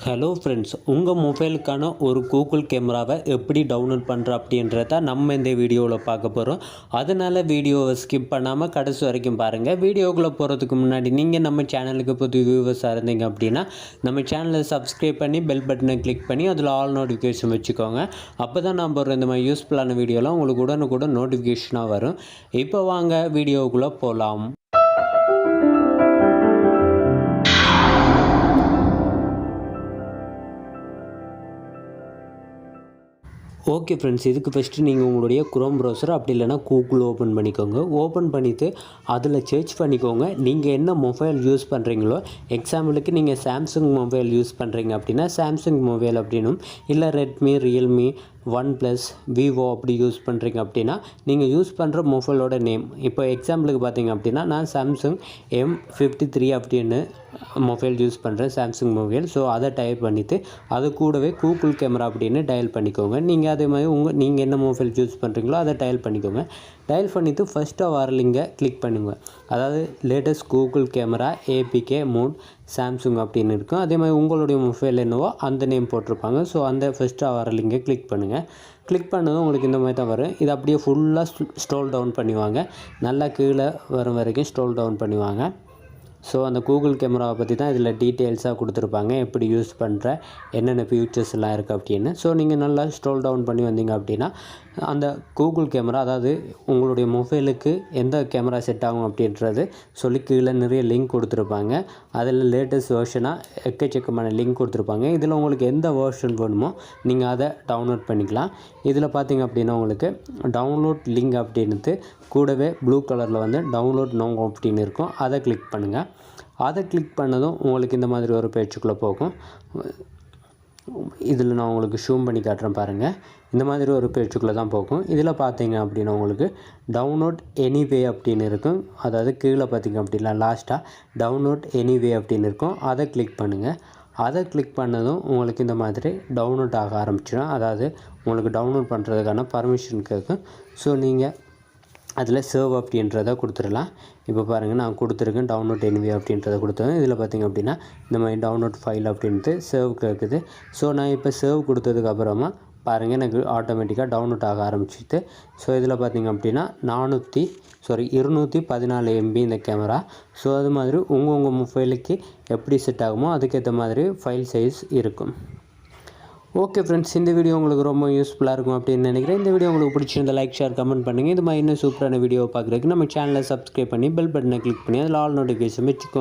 Hello friends, உங்கள் மொபைலுக்கான ஒரு Google கேமராவை எப்படி டவுன்லோட் பண்ணுற அப்படின்றத நம்ம இந்த வீடியோவில் பார்க்க போகிறோம். அதனால் வீடியோவை ஸ்கிப் பண்ணாமல் கடைசி வரைக்கும் பாருங்கள். வீடியோக்குள்ளே போகிறதுக்கு முன்னாடி நீங்கள் நம்ம சேனலுக்கு புது வியூவர்ஸாக இருந்தீங்க அப்படின்னா நம்ம சேனலை சப்ஸ்கிரைப் பண்ணி பெல் பட்டனை கிளிக் பண்ணி அதில் ஆல் நோட்டிஃபிகேஷன் வச்சுக்கோங்க. அப்போ தான் நான் போடுற இந்த மாதிரி யூஸ்ஃபுல்லான வீடியோலாம் உங்களுக்கு உடனுக்குடன் நோட்டிஃபிகேஷனாக வரும். இப்போ வாங்க வீடியோக்குள்ளே போகலாம். ஓகே ஃப்ரெண்ட்ஸ், இதுக்கு ஃபஸ்ட்டு நீங்கள் உங்களுடைய குரோம் ப்ரௌசர் அப்படி இல்லைனா கூகுள் ஓப்பன் பண்ணிக்கோங்க. ஓப்பன் பண்ணிவிட்டு அதில் சர்ச் பண்ணிக்கோங்க. நீங்கள் என்ன மொபைல் யூஸ் பண்ணுறீங்களோ, எக்ஸாம்பிளுக்கு நீங்கள் சாம்சங் மொபைல் யூஸ் பண்ணுறீங்க அப்படின்னா சாம்சங் மொபைல் அப்படின்னும், இல்லை ரெட்மி, ரியல்மி, OnePlus, விவோ அப்படி யூஸ் பண்ணுறீங்க அப்படின்னா நீங்கள் யூஸ் பண்ணுற மொபைலோட நேம். இப்போ எக்ஸாம்பிளுக்கு பார்த்தீங்க அப்படின்னா நான் சாம்சங் M53 அப்படின்னு மொபைல் யூஸ் பண்ணுறேன், சாம்சங் மொபைல். ஸோ அதை டைப் பண்ணிவிட்டு அது கூடவே கூகுள் கேமரா அப்படின்னு டயல் பண்ணிக்கோங்க. நீங்கள் அதே மாதிரி நீங்கள் என்ன மொபைல் யூஸ் பண்ணுறீங்களோ அதை டயல் பண்ணிக்கோங்க. டயல் பண்ணிவிட்டு ஃபஸ்ட்டாக வர லிங்கை கிளிக் பண்ணுங்க. அதாவது latest Google camera APK mod Samsung அப்படின்னு இருக்கும். அதே மாதிரி உங்களுடைய மொபைல் என்னவோ அந்த நேம் போட்டிருப்பாங்க. ஸோ அந்த ஃபஸ்ட்டாக வர லிங்கை கிளிக் பண்ணுங்கள். கிளிக் பண்ணதும் உங்களுக்கு இந்த மாதிரி தான் வரும். இது அப்படியே ஃபுல்லாக ஸ்க்ரோல் டவுன் பண்ணுவாங்க. நல்லா கீழே வரும் வரைக்கும் ஸ்க்ரோல் டவுன் பண்ணுவாங்க. ஸோ அந்த கூகுள் கேமராவை பற்றி தான் இதில் டீட்டெயில்ஸாக கொடுத்துருப்பாங்க, எப்படி யூஸ் பண்ணுற, என்னென்ன ஃபியூச்சர்ஸ் எல்லாம் இருக்குது அப்படின்னு. ஸோ நீங்கள் நல்லா ஸ்க்ரோல் டவுன் பண்ணி வந்தீங்க அப்படின்னா அந்த கூகுள் கேமரா, அதாவது உங்களுடைய மொபைலுக்கு எந்த கேமரா செட் ஆகும் அப்படின்றது சொல்லி கீழே நிறைய லிங்க் கொடுத்துருப்பாங்க. அதில் லேட்டஸ்ட் வேர்ஷனாக எக்கச்சக்கமான லிங்க் கொடுத்துருப்பாங்க. இதில் உங்களுக்கு எந்த வேர்ஷன் வேணுமோ நீங்கள் அதை டவுன்லோட் பண்ணிக்கலாம். இதில் பார்த்தீங்க அப்படின்னா உங்களுக்கு டவுன்லோட் லிங்க் அப்படின்ட்டு கூடவே ப்ளூ கலரில் வந்து டவுன்லோட் நோ அப்படின்னு இருக்கும். அதை கிளிக் பண்ணுங்கள். அதை கிளிக் பண்ணதும் உங்களுக்கு இந்த மாதிரி ஒரு பேஜுக்குள்ளே போகும். இதில் நான் உங்களுக்கு ஷூம் பண்ணி காட்டுறேன் பாருங்கள். இந்த மாதிரி ஒரு பேஜுக்குள்ளே தான் போகும். இதில் பார்த்தீங்க அப்படின்னா உங்களுக்கு டவுன்லோட் எனிவே அப்படின்னு இருக்கும். அதாவது கீழே பார்த்தீங்க அப்படின்னா லாஸ்ட்டாக டவுன்லோட் எனிவே அப்படின்னு இருக்கும். அதை கிளிக் பண்ணுங்கள். அதை கிளிக் பண்ணதும் உங்களுக்கு இந்த மாதிரி டவுன்லோட் ஆக ஆரம்பிச்சிடும். அதாவது உங்களுக்கு டவுன்லோட் பண்ணுறதுக்கான பர்மிஷன் கேட்கும். ஸோ நீங்கள் அதில் சேவ் அப்படின்றத கொடுத்துடலாம். இப்போ பாருங்கள், நான் கொடுத்துருக்கேன் டவுன்லோட் எனிவே அப்படின்றத கொடுத்துருக்கேன். இதில் பார்த்திங்க அப்படின்னா இந்த மாதிரி டவுன்லோட் ஃபைல் அப்படின்ட்டு சேவ் கேட்குது. ஸோ நான் இப்போ சேவ் கொடுத்ததுக்கப்புறமா பாருங்கள் எனக்கு ஆட்டோமேட்டிக்காக டவுன்லோட் ஆக ஆரம்பிச்சிது. ஸோ இதில் பார்த்திங்க அப்படின்னா 214 MB இந்த கேமரா. ஸோ அது மாதிரி உங்கள் மொபைலுக்கு எப்படி செட் ஆகுமோ அதுக்கேற்ற மாதிரி ஃபைல் சைஸ் இருக்கும். ஓகே ஃப்ரெண்ட்ஸ், இந்த வீடியோ உங்களுக்கு ரொம்ப யூஸ்ஃபுல்லாக இருக்கும் அப்படின்னு நினைக்கிறேன். இந்த வீடியோ உங்களுக்கு பிடிச்சிருந்த லைக், ஷேர், கமெண்ட் பண்ணுங்கள். இது மாதிரி இன்னும் சூப்பரான வீடியோ பார்க்குறதுக்கு நம்ம சேனலை சப்ஸ்கிரைப் பண்ணி பெல் பட்டனை கிளிக் பண்ணி அதில் ஆல் நோட்டிஃபிகேஷன் வச்சுக்கோங்க.